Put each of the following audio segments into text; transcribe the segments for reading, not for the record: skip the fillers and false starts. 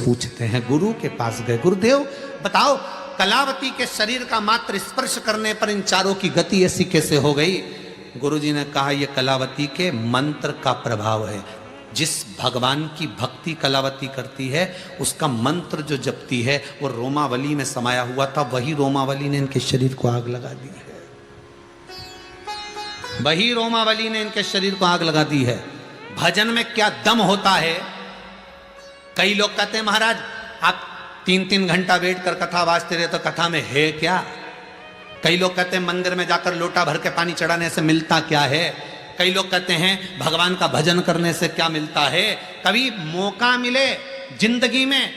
पूछते हैं, गुरु के पास गए, गुरुदेव बताओ कलावती के शरीर का मात्र स्पर्श करने पर इन चारों की गति ऐसी कैसे हो गई? गुरुजी ने कहा यह कलावती के मंत्र का प्रभाव है। जिस भगवान की भक्ति कलावती करती है उसका मंत्र जो जपती है वो रोमावली में समाया हुआ था, वही रोमावली ने इनके शरीर को आग लगा दी है। वही रोमावली ने इनके शरीर को आग लगा दी है। भजन में क्या दम होता है। कई लोग कहते हैं महाराज आप 3-3 घंटा वेट कर कथा वाजते रहे तो कथा में है क्या? कई लोग कहते हैं मंदिर में जाकर लोटा भर के पानी चढ़ाने से मिलता क्या है? कई लोग कहते हैं भगवान का भजन करने से क्या मिलता है? कभी मौका मिले जिंदगी में,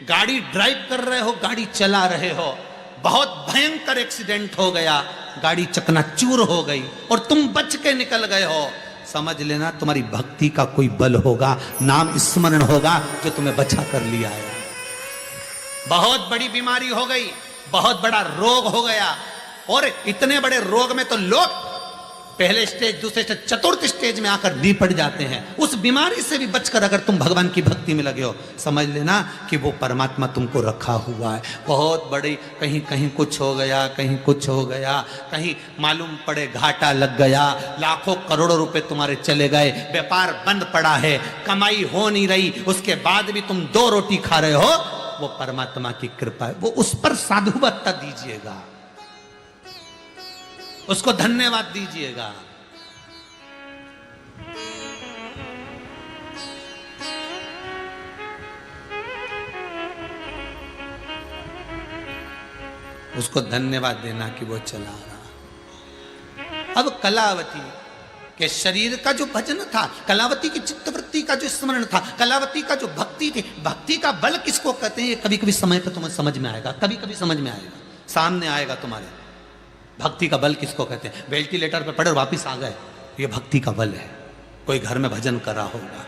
गाड़ी ड्राइव कर रहे हो, गाड़ी चला रहे हो, बहुत भयंकर एक्सीडेंट हो गया, गाड़ी चकनाचूर हो गई और तुम बच के निकल गए हो, समझ लेना तुम्हारी भक्ति का कोई बल होगा, नाम स्मरण होगा जो तुम्हें बचा कर लिया है। बहुत बड़ी बीमारी हो गई, बहुत बड़ा रोग हो गया, और इतने बड़े रोग में तो लोग पहले स्टेज, दूसरे स्टेज, चतुर्थ स्टेज में आकर निपट जाते हैं। उस बीमारी से भी बचकर अगर तुम भगवान की भक्ति में लगे हो, समझ लेना कि वो परमात्मा तुमको रखा हुआ है। बहुत बड़ी, कहीं कहीं कुछ हो गया, कहीं कुछ हो गया, कहीं मालूम पड़े घाटा लग गया, लाखों करोड़ों रुपए तुम्हारे चले गए, व्यापार बंद पड़ा है, कमाई हो नहीं रही, उसके बाद भी तुम 2 रोटी खा रहे हो, वो परमात्मा की कृपा है। वो उस पर साधुवत्ता दीजिएगा, उसको धन्यवाद दीजिएगा। उसको धन्यवाद देना कि वो चला रहा। अब कलावती के शरीर का जो भजन था, कलावती की चित्तवृत्ति का जो स्मरण था, कलावती का जो भक्ति थी, भक्ति का बल किसको कहते हैं ये कभी कभी समय पर तुम्हें समझ में आएगा, कभी कभी समझ में आएगा, सामने आएगा तुम्हारे। भक्ति का बल किसको कहते हैं? वेंटिलेटर पे पड़े और वापिस आ गए, ये भक्ति का बल है। कोई घर में भजन कर रहा होगा,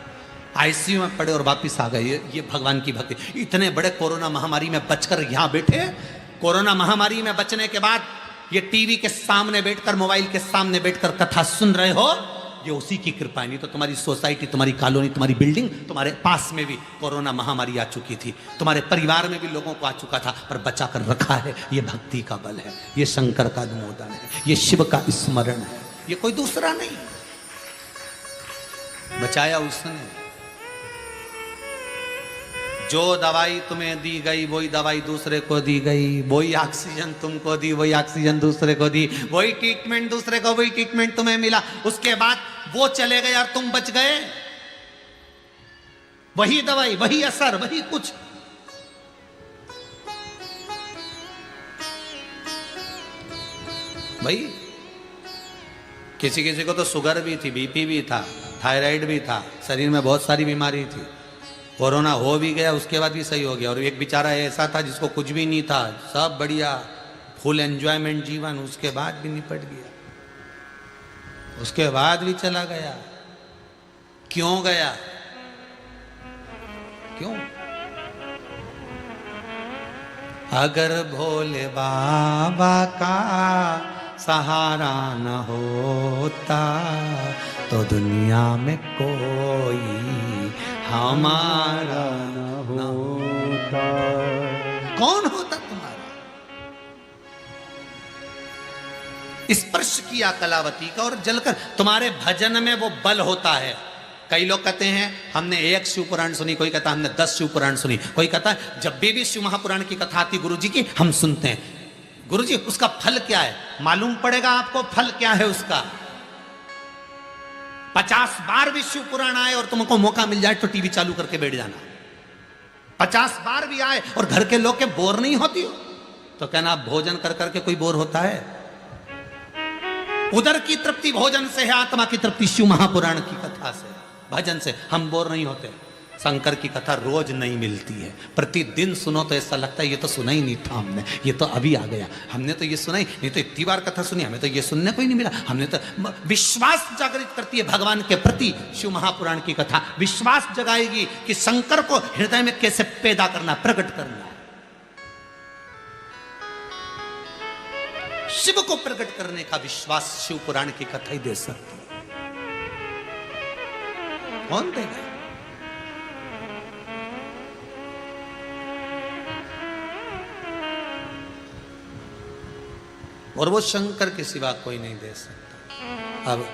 आईसीयू में पड़े और वापिस आ गए, ये भगवान की भक्ति। इतने बड़े कोरोना महामारी में बचकर यहां बैठे, कोरोना महामारी में बचने के बाद ये टीवी के सामने बैठकर, मोबाइल के सामने बैठकर कथा सुन रहे हो, ये उसी की कृपा है। नहीं तो तुम्हारी सोसाइटी, तुम्हारी कॉलोनी, तुम्हारी बिल्डिंग, तुम्हारे पास में भी कोरोना महामारी आ चुकी थी, तुम्हारे परिवार में भी लोगों को आ चुका था, पर बचा कर रखा है। ये भक्ति का बल है, ये शंकर का अनुमोदन है, ये शिव का स्मरण है, ये कोई दूसरा नहीं। बचाया उसने। जो दवाई तुम्हें दी गई वही दवाई दूसरे को दी गई, वही ऑक्सीजन तुमको दी, वही ऑक्सीजन दूसरे को दी, वही ट्रीटमेंट दूसरे को, वही ट्रीटमेंट तुम्हें मिला, उसके बाद वो चले गए और तुम बच गए। वही दवाई, वही असर, वही कुछ। भाई किसी किसी को तो शुगर भी थी, बीपी भी था, थायराइड भी था, शरीर में बहुत सारी बीमारी थी। कोरोना हो भी गया, उसके बाद भी सही हो गया। और एक बेचारा ऐसा था जिसको कुछ भी नहीं था, सब बढ़िया, फुल एंजॉयमेंट जीवन, उसके बाद भी निपट गया, उसके बाद भी चला गया। क्यों गया? क्यों? अगर भोले बाबा का सहारा न होता तो दुनिया में कोई हमारा न होता। कौन होता तुम्हारा? स्पर्श किया कलावती का और जलकर। तुम्हारे भजन में वो बल होता है। कई लोग कहते हैं हमने 1 शिव पुराण सुनी, कोई कहता हमने 10 शिव पुराण सुनी, कोई कहता है जब भी शिव महापुराण की कथा आती गुरुजी की हम सुनते हैं। गुरुजी उसका फल क्या है? मालूम पड़ेगा आपको फल क्या है उसका। 50 बार भी शिव पुराण आए और तुमको मौका मिल जाए तो टीवी चालू करके बैठ जाना। 50 बार भी आए और घर के लोग के बोर नहीं होती हो तो कहना भोजन कर करके कोई बोर होता है? उधर की तृप्ति भोजन से है, आत्मा की तृप्ति शिव महापुराण की कथा से, भजन से। हम बोर नहीं होते। शंकर की कथा रोज नहीं मिलती है, प्रतिदिन सुनो तो ऐसा लगता है ये तो सुना ही नहीं था हमने, ये तो अभी आ गया, हमने तो ये सुना ही नहीं, तो इतनी बार कथा सुनी, हमें तो ये सुनने को ही नहीं मिला। हमने तो विश्वास जागृत करती है भगवान के प्रति शिव महापुराण की कथा। विश्वास जगाएगी कि शंकर को हृदय में कैसे पैदा करना, प्रकट करना। शिव को प्रकट करने का विश्वास शिव पुराण की कथा ही दे सकती है। कौन देगा? और वो शंकर के सिवा कोई नहीं दे सकता। अब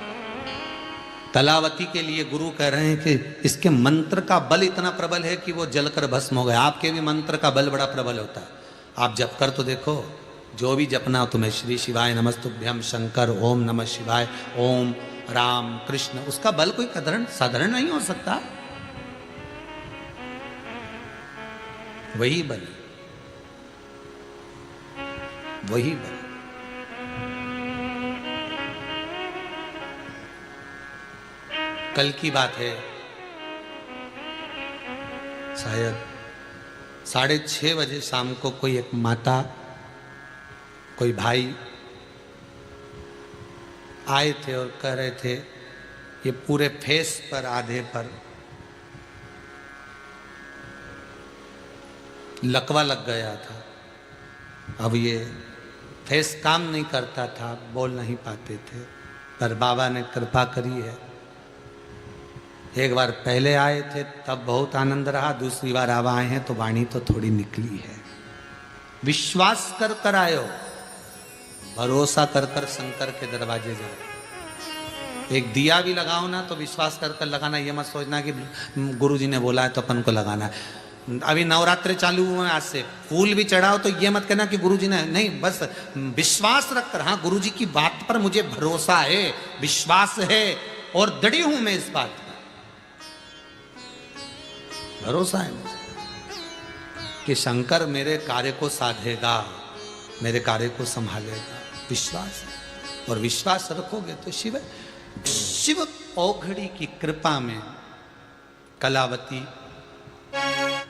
कलावती के लिए गुरु कह रहे हैं कि इसके मंत्र का बल इतना प्रबल है कि वो जलकर भस्म हो गया। आपके भी मंत्र का बल बड़ा प्रबल होता है, आप जप कर तो देखो, जो भी जपना हो तुम्हें, श्री शिवाय नमस्तुभ्यम शंकर, ओम नमः शिवाय, ओम राम कृष्ण, उसका बल कोई साधारण नहीं हो सकता। वही बल, वही बल। कल की बात है, शायद 6:30 बजे शाम को कोई एक माता, कोई भाई आए थे और कह रहे थे ये पूरे फेस पर, आधे पर लकवा लग गया था। अब ये फेस काम नहीं करता था, बोल नहीं पाते थे, पर बाबा ने कृपा करी है। एक बार पहले आए थे तब बहुत आनंद रहा, दूसरी बार अब आए हैं तो वाणी तो थोड़ी निकली है। विश्वास कर कर आयो, भरोसा कर कर शंकर के दरवाजे जाओ। एक दिया भी लगाओ ना तो विश्वास कर कर लगाना, ये मत सोचना कि गुरुजी ने बोला है तो अपन को लगाना है। अभी नवरात्रि चालू हुए आज से, फूल भी चढ़ाओ तो ये मत कहना कि गुरुजी ने, नहीं, बस विश्वास रखकर, हाँ गुरुजी की बात पर मुझे भरोसा है, विश्वास है और दृढ़ हूं मैं इस बात पर, भरोसा है कि शंकर मेरे कार्य को साधेगा, मेरे कार्य को संभालेगा। विश्वास है, और विश्वास रखोगे तो शिव औघड़ी की कृपा में कलावती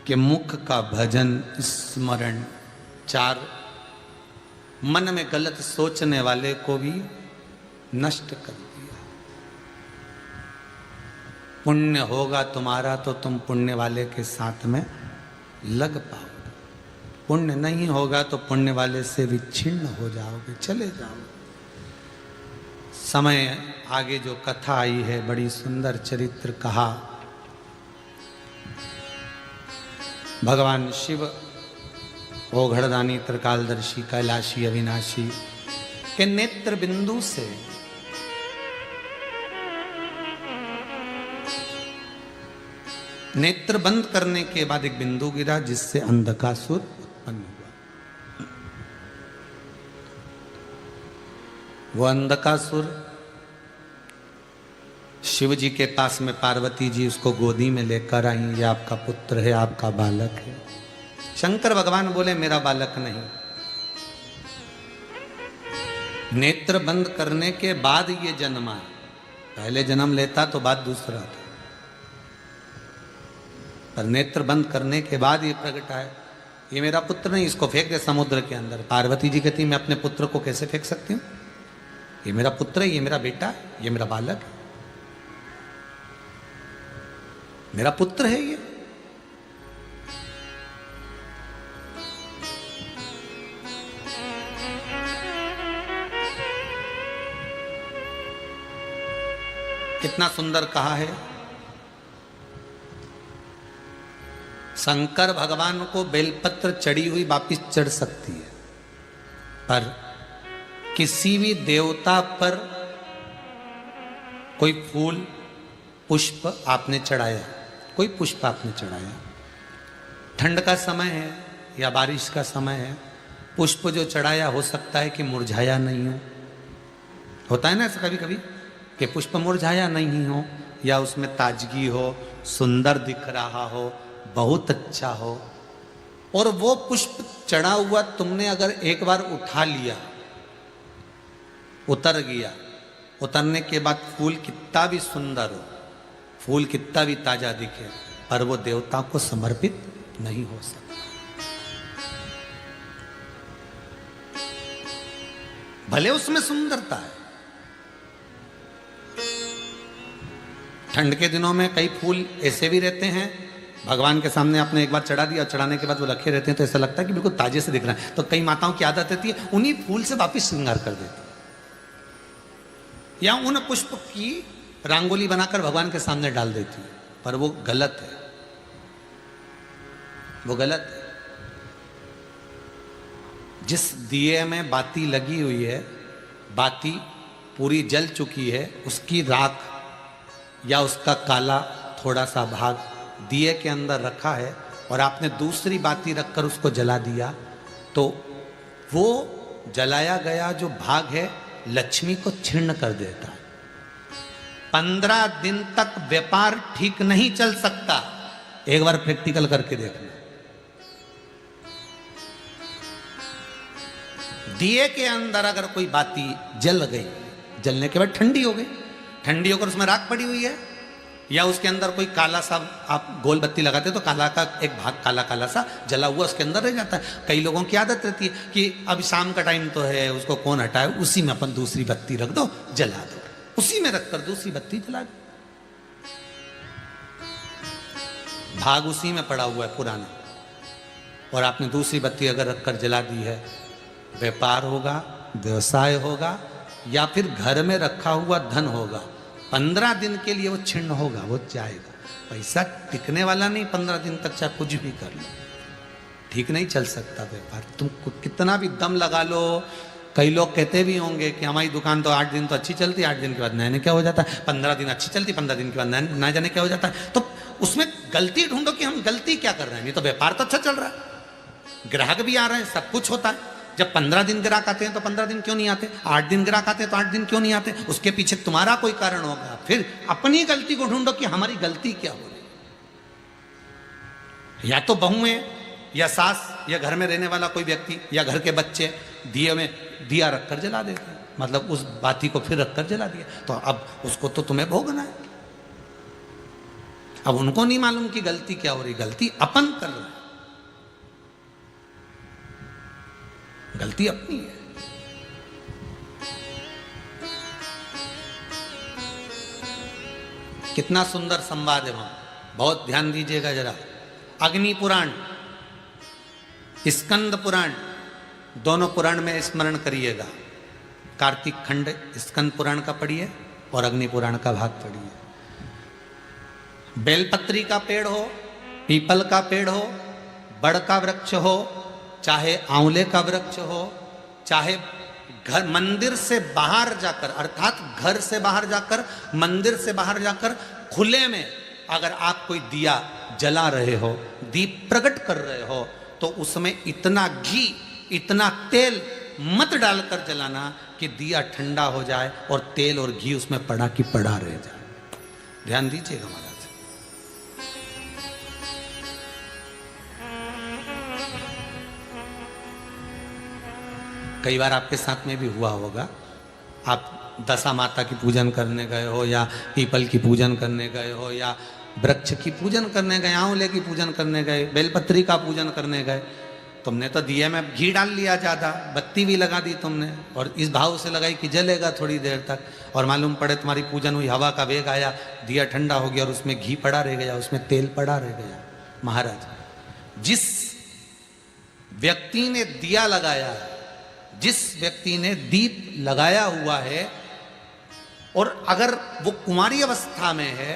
के मुख का भजन स्मरण 4 मन में गलत सोचने वाले को भी नष्ट कर दिया। पुण्य होगा तुम्हारा तो तुम पुण्य वाले के साथ में लग पाओगे, पुण्य नहीं होगा तो पुण्य वाले से विच्छिन्न हो जाओगे, चले जाओगे। समय आगे जो कथा आई है, बड़ी सुंदर चरित्र कहा। भगवान शिव ओघड़दानी, त्रिकालदर्शी, कैलाशी, अविनाशी के नेत्र बिंदु से नेत्र बंद करने के बाद एक बिंदु गिरा जिससे अंधकासुर उत्पन्न हुआ। वो अंधकासुर शिव जी के पास में, पार्वती जी उसको गोदी में लेकर आई, ये आपका पुत्र है, आपका बालक है। शंकर भगवान बोले मेरा बालक नहीं। नेत्र बंद करने के बाद ये जन्मा, पहले जन्म लेता तो बात दूसरा था, पर नेत्र बंद करने के बाद ये प्रकट आया, ये मेरा पुत्र नहीं, इसको फेंक दे समुद्र के अंदर। पार्वती जी कहती मैं अपने पुत्र को कैसे फेंक सकती हूँ, ये मेरा पुत्र है, ये मेरा बेटा है, ये मेरा बालक है, मेरा पुत्र है ये। कितना सुंदर कहा है। शंकर भगवान को बेलपत्र चढ़ी हुई वापिस चढ़ सकती है, पर किसी भी देवता पर कोई फूल पुष्प आपने चढ़ाया, कोई पुष्प आपने चढ़ाया, ठंड का समय है या बारिश का समय है, पुष्प जो चढ़ाया हो सकता है कि मुरझाया नहीं हो। होता है ना ऐसा कभी कभी कि पुष्प मुरझाया नहीं हो, या उसमें ताजगी हो, सुंदर दिख रहा हो, बहुत अच्छा हो। और वो पुष्प चढ़ा हुआ तुमने अगर एक बार उठा लिया, उतर गया, उतरने के बाद फूल कितना भी सुंदर हो, फूल कितना भी ताजा दिखे, पर वो देवता को समर्पित नहीं हो सकता। भले उसमें सुंदरता है। ठंड के दिनों में कई फूल ऐसे भी रहते हैं, भगवान के सामने आपने एक बार चढ़ा दिया, चढ़ाने के बाद वो रखे रहते हैं तो ऐसा लगता है कि बिल्कुल ताजे से दिख रहा है। तो कई माताओं की आदत रहती है उन्हीं फूल से वापिस श्रृंगार कर देती है, या उन पुष्प की रंगोली बनाकर भगवान के सामने डाल देती है, पर वो गलत है, वो गलत है। जिस दिए में बाती लगी हुई है, बाती पूरी जल चुकी है, उसकी राख या उसका काला थोड़ा सा भाग दिए के अंदर रखा है और आपने दूसरी बाती रखकर उसको जला दिया, तो वो जलाया गया जो भाग है लक्ष्मी को क्षीण कर देता है। 15 दिन तक व्यापार ठीक नहीं चल सकता। एक बार प्रैक्टिकल करके देखना। दिए के अंदर अगर कोई बाती जल गई, जलने के बाद ठंडी हो गई, ठंडी होकर उसमें राख पड़ी हुई है, या उसके अंदर कोई काला सा आप गोल बत्ती लगाते तो काला का एक भाग काला काला सा जला हुआ उसके अंदर रह जाता है। कई लोगों की आदत रहती है कि अभी शाम का टाइम तो है, उसको कौन हटाए, उसी में अपन दूसरी बत्ती रख दो, जला दो, उसी में रखकर दूसरी बत्ती जला दो। भाग उसी में पड़ा हुआ है पुराना, और आपने दूसरी बत्ती अगर रखकर जला दी है, व्यापार होगा, व्यवसाय होगा, या फिर घर में रखा हुआ धन होगा, 15 दिन के लिए वो छिन्न होगा, वो जाएगा। पैसा टिकने वाला नहीं 15 दिन तक, चाहे कुछ भी कर लो, ठीक नहीं चल सकता व्यापार। तुम कितना भी दम लगा लो। कई लोग कहते भी होंगे कि हमारी दुकान तो 8 दिन तो अच्छी चलती, 8 दिन के बाद नए क्या हो जाता है, 15 दिन अच्छी चलती, 15 दिन के बाद ना जाने क्या हो जाता है। तो उसमें गलती ढूंढो कि हम गलती क्या कर रहे हैं। नहीं तो व्यापार तो अच्छा चल रहा है, ग्राहक भी आ रहे हैं, सब कुछ होता है। जब 15 दिन ग्राहक आते हैं तो 15 दिन क्यों नहीं आते, 8 दिन ग्राहक आते हैं तो 8 दिन क्यों नहीं आते, उसके पीछे तुम्हारा कोई कारण होगा। फिर अपनी गलती को ढूंढो कि हमारी गलती क्या हो रही। या तो बहू है, या सास, या घर में रहने वाला कोई व्यक्ति, या घर के बच्चे दिए में दिया रखकर जला देते हैं, मतलब उस बाती को फिर रखकर जला दिया, तो अब उसको तो तुम्हें भोगना है। अब उनको नहीं मालूम कि गलती क्या हो रही, गलती अपन कर रहे हैं, गलती अपनी है। कितना सुंदर संवाद है वहां, बहुत ध्यान दीजिएगा जरा। अग्नि पुराण, स्कंद पुराण, दोनों पुराण में स्मरण करिएगा। कार्तिक खंड स्कंद पुराण का पढ़िए और अग्नि पुराण का भाग पढ़िए। बेलपत्री का पेड़ हो, पीपल का पेड़ हो, बड़ का वृक्ष हो, चाहे आंवले का वृक्ष हो, चाहे घर मंदिर से बाहर जाकर, अर्थात घर से बाहर जाकर, मंदिर से बाहर जाकर खुले में अगर आप कोई दिया जला रहे हो, दीप प्रकट कर रहे हो, तो उसमें इतना घी, इतना तेल मत डालकर जलाना कि दिया ठंडा हो जाए और तेल और घी उसमें पड़ा की पड़ा रह जाए। ध्यान दीजिएगा महाराज। कई बार आपके साथ में भी हुआ होगा, आप दशा माता की पूजन करने गए हो, या पीपल की पूजन करने गए हो, या वृक्ष की पूजन करने गए, आंवले की पूजन करने गए, बेलपत्री का पूजन करने गए। तुमने तो दिए में घी डाल लिया ज़्यादा, बत्ती भी लगा दी तुमने, और इस भाव से लगाई कि जलेगा थोड़ी देर तक, और मालूम पड़े तुम्हारी पूजन हुई, हवा का वेग आया, दिया ठंडा हो गया और उसमें घी पड़ा रह गया, उसमें तेल पड़ा रह गया। महाराज, जिस व्यक्ति ने दिया लगाया, जिस व्यक्ति ने दीप लगाया हुआ है, और अगर वो कुंवारी अवस्था में है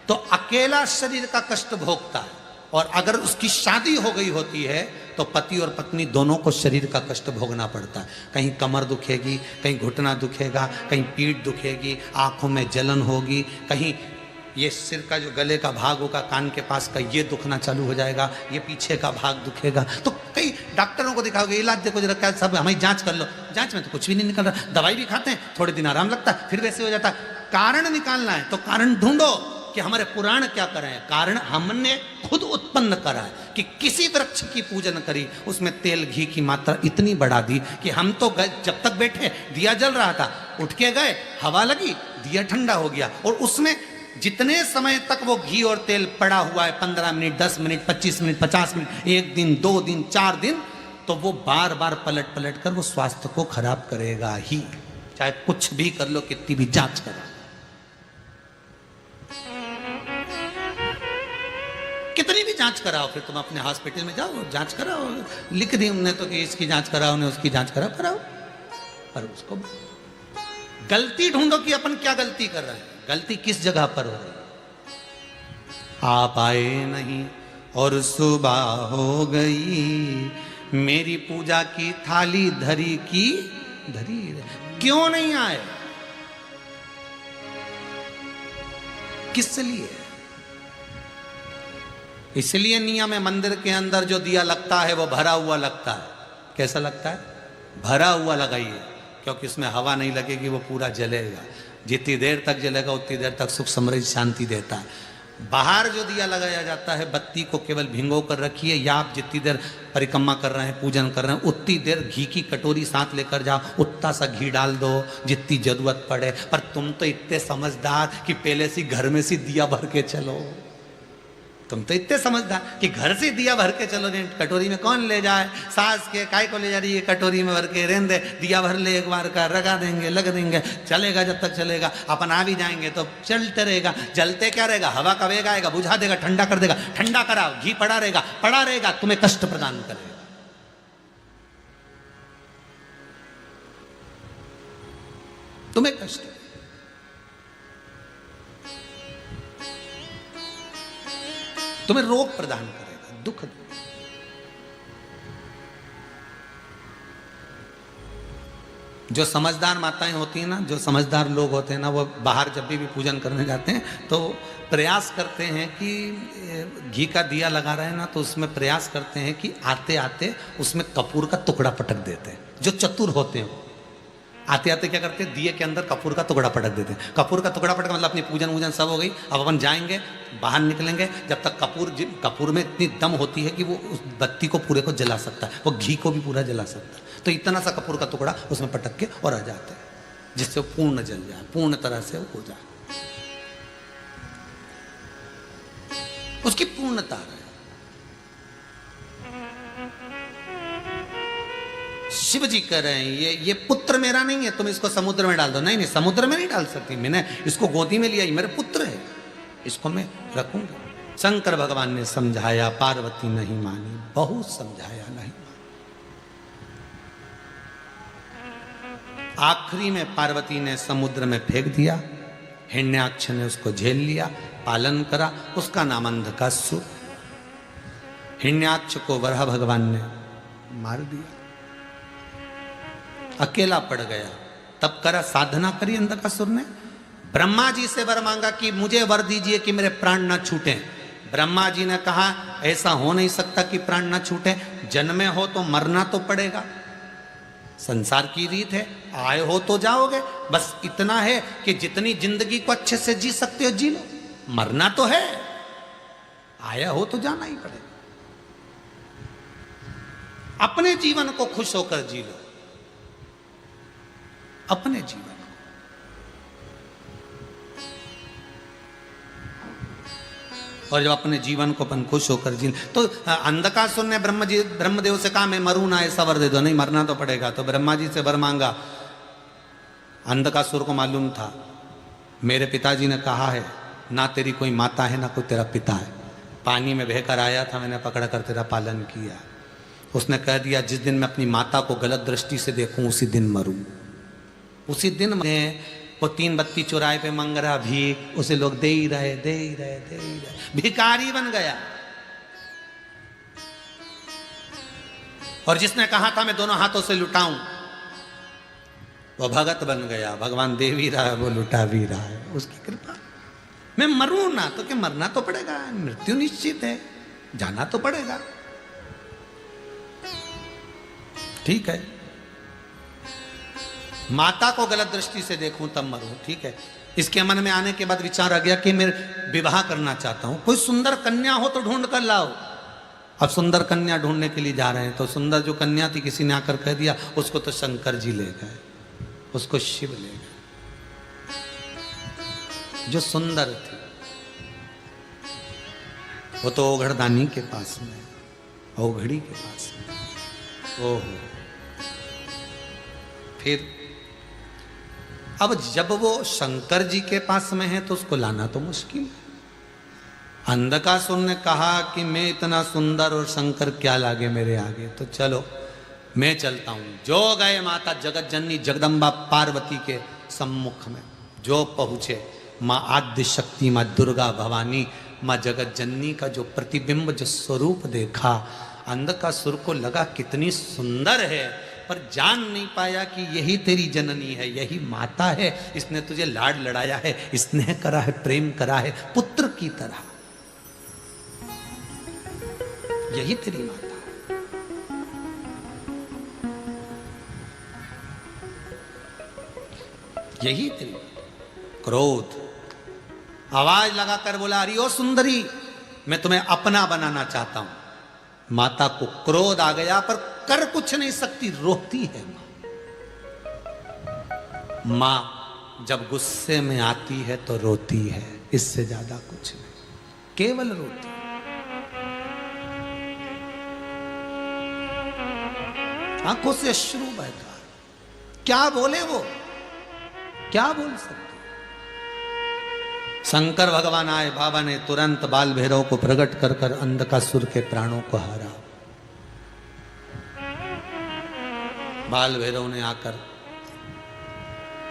तो अकेला शरीर का कष्ट भोगता है, और अगर उसकी शादी हो गई होती है तो पति और पत्नी दोनों को शरीर का कष्ट भोगना पड़ता है। कहीं कमर दुखेगी, कहीं घुटना दुखेगा, कहीं पीठ दुखेगी, आंखों में जलन होगी, कहीं ये सिर का जो गले का भाग होगा, कान के पास का, ये दुखना चालू हो जाएगा, ये पीछे का भाग दुखेगा। तो कई डॉक्टरों को दिखाओगे, इलाज देखो जरा, क्या सब हमें जांच कर लो, जांच में तो कुछ भी नहीं निकल रहा, दवाई भी खाते हैं, थोड़े दिन आराम लगता है, फिर वैसे हो जाता है। कारण निकालना है तो कारण ढूंढो कि हमारे पुराण क्या करें। कारण हमने खुद उत्पन्न करा है कि किसी वृक्ष की पूजन करी, उसमें तेल घी की मात्रा इतनी बढ़ा दी कि हम तो जब तक बैठे दिया जल रहा था, उठ के गए, हवा लगी, दिया ठंडा हो गया, और उसमें जितने समय तक वो घी और तेल पड़ा हुआ है, 15 मिनट, 10 मिनट, 25 मिनट, 50 मिनट, 1 दिन, 2 दिन, 4 दिन, तो वो बार बार पलट पलट कर वो स्वास्थ्य को खराब करेगा ही, चाहे कुछ भी कर लो, कितनी भी जांच करो, कितनी भी जांच कराओ। फिर तुम अपने हॉस्पिटल में जाओ, जांच कराओ, लिख दी हमने तो कि इसकी जांच कराओ, ने उसकी जांच कराओ, पर उसको गलती ढूंढो कि अपन क्या गलती कर रहे हैं, गलती किस जगह पर हो रही है। आप आए नहीं और सुबह हो गई, मेरी पूजा की थाली धरी की धरी रहे। क्यों नहीं आए? किस लिए? इसलिए नियम है, मंदिर के अंदर जो दिया लगता है वो भरा हुआ लगता है। कैसा लगता है? भरा हुआ लगाइए, क्योंकि उसमें हवा नहीं लगेगी, वो पूरा जलेगा। जितनी देर तक जलेगा उतनी देर तक सुख समृद्धि शांति देता है। बाहर जो दिया लगाया जाता है, बत्ती को केवल भिंगो कर रखिए, या आप जितनी देर परिक्रमा कर रहे हैं, पूजन कर रहे हैं, उतनी देर घी की कटोरी साथ लेकर जाओ, उतना सा घी डाल दो जितनी जरूरत पड़े। पर तुम तो इतने समझदार कि पहले से घर में से दिया भर के चलो। तुम तो इतने समझदार कि घर से दिया भर के चलो। नहीं, कटोरी में कौन ले जाए? सास के काय को ले जा रही है कटोरी में भर के? रहने दे, दिया भर ले, एक बार का लगा देंगे, लग देंगे, चलेगा जब तक चलेगा। अपन आ भी जाएंगे तो चलते रहेगा। जलते क्या रहेगा? हवा का वेग आएगा, बुझा देगा, ठंडा कर देगा। ठंडा कराओ, घी पड़ा रहेगा, तुम्हें कष्ट प्रदान करेगा। तुम्हें कष्ट, तुम्हें रोग प्रदान करेगा, दुख। जो समझदार माताएं होती हैं ना, जो समझदार लोग होते हैं ना, वो बाहर जब भी पूजन करने जाते हैं तो प्रयास करते हैं कि घी का दिया लगा रहे हैं ना, तो उसमें प्रयास करते हैं कि आते आते उसमें कपूर का टुकड़ा पटक देते हैं। जो चतुर होते हैं आते आते क्या करते हैं? दिए के अंदर कपूर का टुकड़ा पटक देते हैं। कपूर का टुकड़ा पटक मतलब अपनी पूजन वूजन सब हो गई, अब अपन जाएंगे, बाहर निकलेंगे, जब तक कपूर में इतनी दम होती है कि वो उस बत्ती को पूरे को जला सकता है, वो घी को भी पूरा जला सकता है। तो इतना सा कपूर का टुकड़ा उसमें पटक के और आ जाते हैं, जिससे वो पूर्ण जल जाए, पूर्ण तरह से वो हो जाए, उसकी पूर्णता है। शिव जी कह रहे हैं ये पुत्र मेरा नहीं है, तुम इसको समुद्र में डाल दो। नहीं, समुद्र में नहीं डाल सकती, मैंने इसको गोदी में लिया, मेरे पुत्र है, इसको मैं रखूंगा। शंकर भगवान ने समझाया, पार्वती नहीं मानी, बहुत समझाया नहीं मानी। आखिरी में पार्वती ने समुद्र में फेंक दिया, हिरण्याक्ष ने उसको झेल लिया, पालन करा, उसका नाम अंधकासुर। हिरण्याक्ष को वराह भगवान ने मार दिया, अकेला पड़ गया। तब करा, साधना करी अंधकासुर ने, ब्रह्मा जी से वर मांगा कि मुझे वर दीजिए कि मेरे प्राण न छूटे। ब्रह्मा जी ने कहा ऐसा हो नहीं सकता कि प्राण न छूटे, जन्मे हो तो मरना तो पड़ेगा, संसार की रीत है, आए हो तो जाओगे, बस इतना है कि जितनी जिंदगी को अच्छे से जी सकते हो जी लो, मरना तो है, आया हो तो जाना ही पड़ेगा। अपने जीवन को खुश होकर जी लो, अपने जीवन। और जब अपने जीवन को अपन खुश होकर जी, तो अंधकासुर ने ब्रह्मदेव से कहा मैं मरूं ना, ऐसा वर दे दो। नहीं, मरना तो पड़ेगा। तो ब्रह्मा जी से वर मांगा। अंधकासुर को मालूम था, मेरे पिताजी ने कहा है ना तेरी कोई माता है ना कोई तेरा पिता है, पानी में बहकर आया था, मैंने पकड़ कर तेरा पालन किया। उसने कह दिया जिस दिन मैं अपनी माता को गलत दृष्टि से देखूं उसी दिन मरूं। उसी दिन में वो 3 बत्ती चौराहे पे मांग रहा भीख, उसे लोग दे ही रहे, भिखारी बन गया। और जिसने कहा था मैं दोनों हाथों से लुटाऊं, वो भगत बन गया। भगवान दे भी रहा है, वो लुटा भी रहा है, उसकी कृपा। मैं मरूं ना तो क्या, मरना तो पड़ेगा, मृत्यु निश्चित है, जाना तो पड़ेगा, ठीक है। माता को गलत दृष्टि से देखूं तब मरूं, ठीक है। इसके मन में आने के बाद विचार आ गया कि मैं विवाह करना चाहता हूं, कोई सुंदर कन्या हो तो ढूंढ कर लाओ। अब सुंदर कन्या ढूंढने के लिए जा रहे हैं, तो सुंदर जो कन्या थी किसी ने आकर कह दिया उसको तो शंकर जी ले गए, उसको शिव ले गए। जो सुंदर थी वो तो ओघड़दानी के पास में, ओघड़ी के पास में। ओहो, फिर अब जब वो शंकर जी के पास में है तो उसको लाना तो मुश्किल है। अंधकासुर ने कहा कि मैं इतना सुंदर और शंकर क्या लागे मेरे आगे, तो चलो मैं चलता हूं। जो गए माता जगत जननी जगदम्बा पार्वती के सम्मुख में, जो पहुंचे माँ आद्य शक्ति, माँ दुर्गा भवानी, माँ जगत जननी का जो प्रतिबिंब, जो स्वरूप देखा, अंधकासुर को लगा कितनी सुंदर है, पर जान नहीं पाया कि यही तेरी जननी है, यही माता है, इसने तुझे लाड लड़ाया है, स्नेह करा है, प्रेम करा है पुत्र की तरह, यही तेरी माता है। यही तेरी क्रोध आवाज लगाकर बोला, अरे ओ सुंदरी, मैं तुम्हें अपना बनाना चाहता हूं। माता को क्रोध आ गया, पर कर कुछ नहीं सकती, रोती है मां। मां जब गुस्से में आती है तो रोती है, इससे ज्यादा कुछ नहीं, केवल रोती। आंखों से अश्रु बहता, क्या बोले वो, क्या बोल सकते। शंकर भगवान आए, बाबा ने तुरंत बाल भैरव को प्रकट कर कर अंधकासुर के प्राणों को हारा। बाल भैरव ने आकर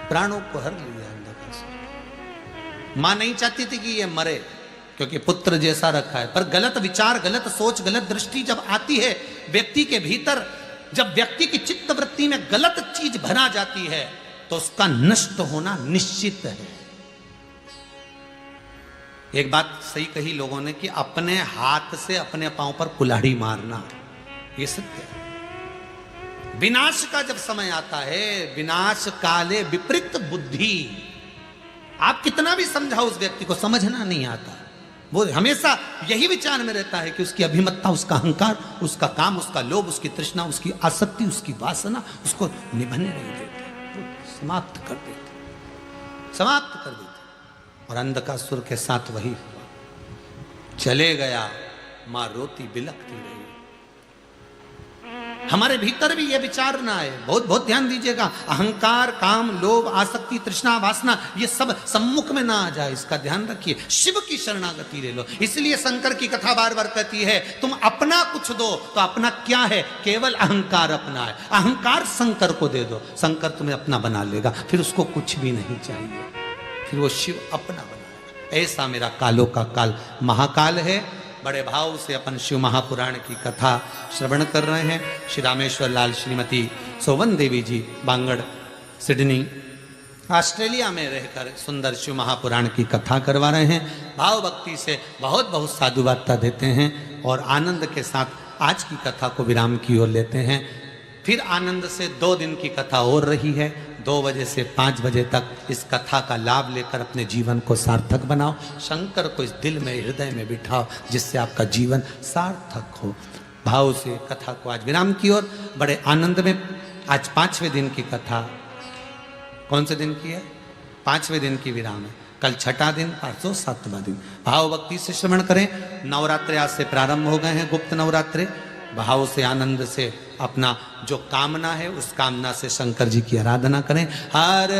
प्राणों को हर लिया अंधकासुर। मां नहीं चाहती थी कि ये मरे, क्योंकि पुत्र जैसा रखा है, पर गलत विचार, गलत सोच, गलत दृष्टि जब आती है व्यक्ति के भीतर, जब व्यक्ति की चित्त वृत्ति में गलत चीज भरा जाती है, तो उसका नष्ट होना निश्चित है। एक बात सही कही लोगों ने कि अपने हाथ से अपने पांव पर कुल्हाड़ी मारना, ये सत्य है। विनाश का जब समय आता है, विनाश काले विपरीत बुद्धि, आप कितना भी समझाओ उस व्यक्ति को, समझना नहीं आता। वो हमेशा यही विचार में रहता है कि उसकी अभिमत्ता, उसका अहंकार, उसका काम, उसका लोभ, उसकी तृष्णा, उसकी आसक्ति, उसकी वासना उसको निभने नहीं देते, समाप्त कर देते, समाप्त कर देते। और अंधकासुर के साथ वही हुआ, चले गया, मां रोती बिलखती रही। हमारे भीतर भी यह विचार ना आए, बहुत बहुत ध्यान दीजिएगा, अहंकार, काम, लोभ, आसक्ति, तृष्णा, वासना, ये सब सम्मुख में ना आ जाए, इसका ध्यान रखिए। शिव की शरणागति ले लो। इसलिए शंकर की कथा बार बार कहती है, तुम अपना कुछ दो, तो अपना क्या है, केवल अहंकार अपना है। अहंकार शंकर को दे दो, शंकर तुम्हें अपना बना लेगा, फिर उसको कुछ भी नहीं चाहिए, फिर वो शिव अपना बनाएगा। ऐसा मेरा कालों का काल महाकाल है। बड़े भाव से अपन शिव महापुराण की कथा श्रवण कर रहे हैं। श्री रामेश्वर लाल श्रीमती सोवन देवी जी बांगड़ सिडनी ऑस्ट्रेलिया में रहकर सुंदर शिव महापुराण की कथा करवा रहे हैं। भाव भक्ति से बहुत बहुत साधुवादता देते हैं और आनंद के साथ आज की कथा को विराम की ओर लेते हैं। फिर आनंद से 2 दिन की कथा हो रही है। 2 बजे से 5 बजे तक इस कथा का लाभ लेकर अपने जीवन को सार्थक बनाओ। शंकर को इस दिल में, हृदय में बिठाओ, जिससे आपका जीवन सार्थक हो। भाव से कथा को आज विराम की ओर बड़े आनंद में। आज 5वें दिन की कथा, कौन से दिन की है? 5वें दिन की विराम है। कल 6ठा दिन, परसों 7वां दिन। भाव भक्ति से श्रवण करें। नवरात्रे आज से प्रारंभ हो गए हैं, गुप्त नवरात्रे। भाव से, आनंद से अपना जो कामना है उस कामना से शंकर जी की आराधना करें। हर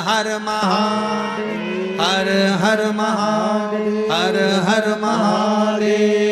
हर महादेव, हर हर महादेव, हर हर महादेव।